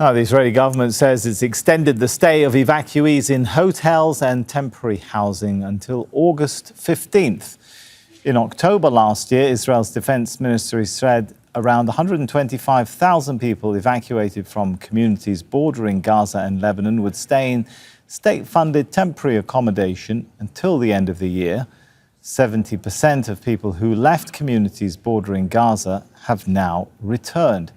Now, the Israeli government says it's extended the stay of evacuees in hotels and temporary housing until August 15th. In October last year, Israel's defense ministry said around 125,000 people evacuated from communities bordering Gaza and Lebanon would stay in state-funded temporary accommodation until the end of the year. 70% of people who left communities bordering Gaza have now returned.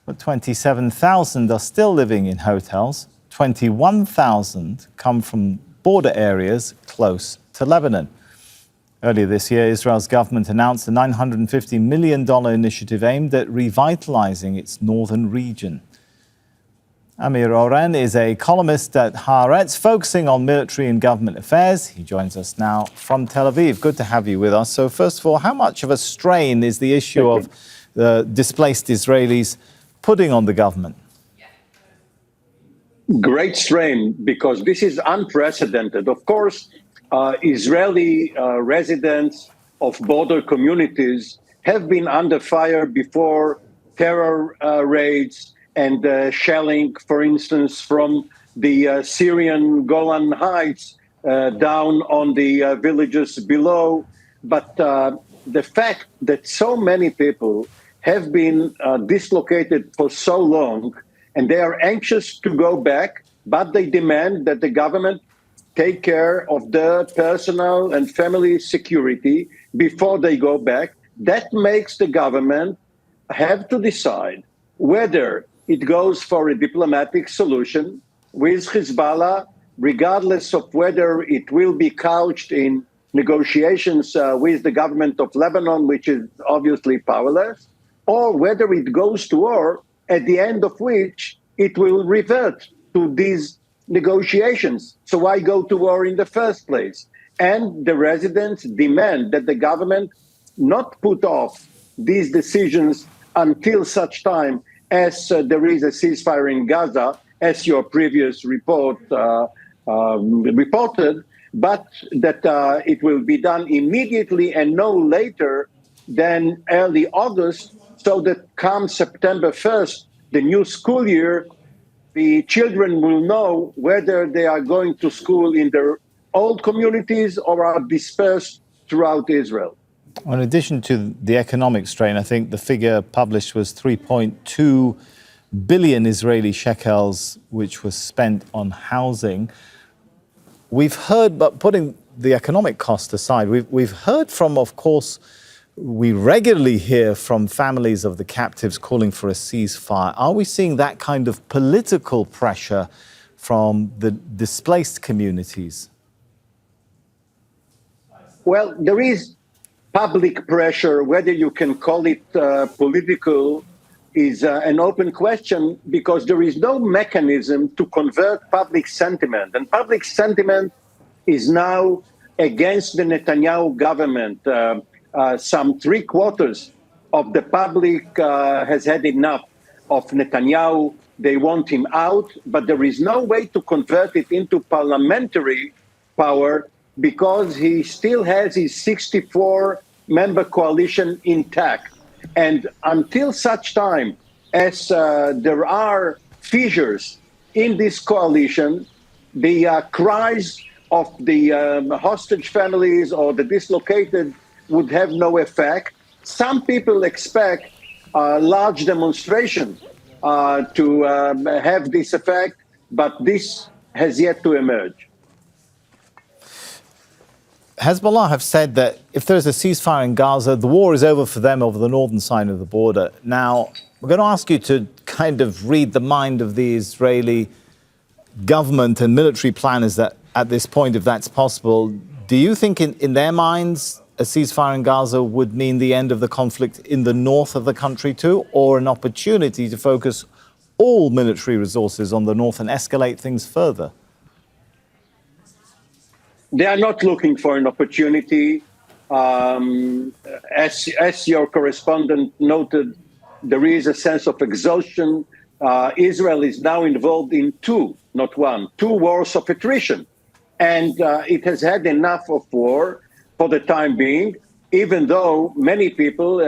But 27,000 are still living in hotels. 21,000 come from border areas close to Lebanon. Earlier this year, Israel's government announced a $950 million initiative aimed at revitalizing its northern region. Amir Oren is a columnist at Haaretz, focusing on military and government affairs. He joins us now from Tel Aviv. Good to have you with us. So first of all, how much of a strain is the issue of the displaced Israelis putting on the government? Great strain, because this is unprecedented. Of course, Israeli residents of border communities have been under fire before, terror raids and shelling, for instance, from the Syrian Golan Heights down on the villages below. But the fact that so many people have been dislocated for so long, and they are anxious to go back, but they demand that the government take care of their personal and family security before they go back. That makes the government have to decide whether it goes for a diplomatic solution with Hezbollah, regardless of whether it will be couched in negotiations with the government of Lebanon, which is obviously powerless, or whether it goes to war, at the end of which it will revert to these negotiations. So why go to war in the first place? And the residents demand that the government not put off these decisions until such time as there is a ceasefire in Gaza, as your previous report reported, but that it will be done immediately and no later than early August, so that come September 1st, the new school year, the children will know whether they are going to school in their old communities or are dispersed throughout Israel. In addition to the economic strain, I think the figure published was 3.2 billion Israeli shekels, which was spent on housing. We've heard, but putting the economic cost aside, we've heard from, of course, we regularly hear from families of the captives calling for a ceasefire. Are we seeing that kind of political pressure from the displaced communities? Well, there is public pressure. Whether you can call it political is an open question, because there is no mechanism to convert public sentiment. And public sentiment is now against the Netanyahu government. Some 3/4 of the public has had enough of Netanyahu. They want him out, but there is no way to convert it into parliamentary power, because he still has his 64-member coalition intact. And until such time as there are fissures in this coalition, the cries of the hostage families or the dislocated would have no effect. Some people expect a large demonstration to have this effect, but this has yet to emerge. Hezbollah have said that if there's a ceasefire in Gaza, the war is over for them over the northern side of the border. Now, we're going to ask you to kind of read the mind of the Israeli government and military planners that at this point, if that's possible. Do you think in their minds a ceasefire in Gaza would mean the end of the conflict in the north of the country too, or an opportunity to focus all military resources on the north and escalate things further? They are not looking for an opportunity. As your correspondent noted, there is a sense of exhaustion. Israel is now involved in two wars of attrition. And it has had enough of war for the time being, even though many people,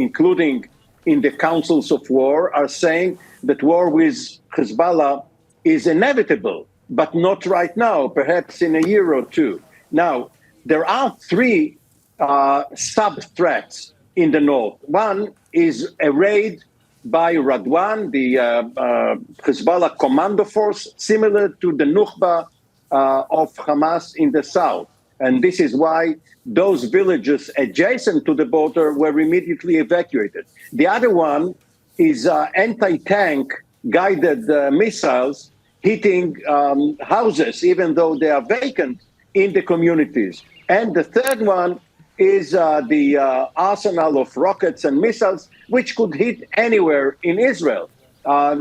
including in the councils of war are saying that war with Hezbollah is inevitable, but not right now, perhaps in a year or two. Now, there are three sub-threats in the north. One is a raid by Radwan, the Hezbollah commando force, similar to the Nukhba of Hamas in the south. And this is why those villages adjacent to the border were immediately evacuated. The other one is anti-tank guided missiles hitting houses, even though they are vacant, in the communities. And the third one is the arsenal of rockets and missiles, which could hit anywhere in Israel.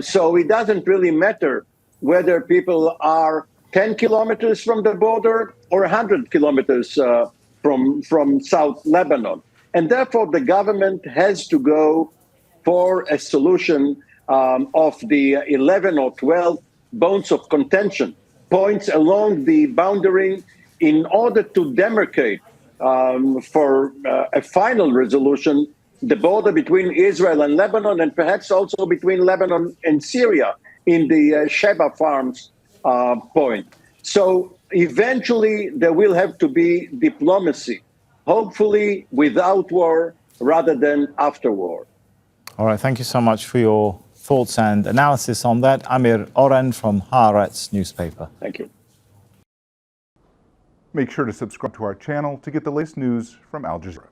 So it doesn't really matter whether people are 10 kilometers from the border or 100 kilometers from South Lebanon. And therefore, the government has to go for a solution of the 11 or 12 bones of contention, points along the boundary, in order to demarcate for a final resolution the border between Israel and Lebanon, and perhaps also between Lebanon and Syria in the Sheba Farms point. So eventually there will have to be diplomacy, hopefully without war rather than after war. All right, thank you so much for your thoughts and analysis on that. Amir Oren from Haaretz newspaper. Thank you. Make sure to subscribe to our channel to get the latest news from Al Jazeera.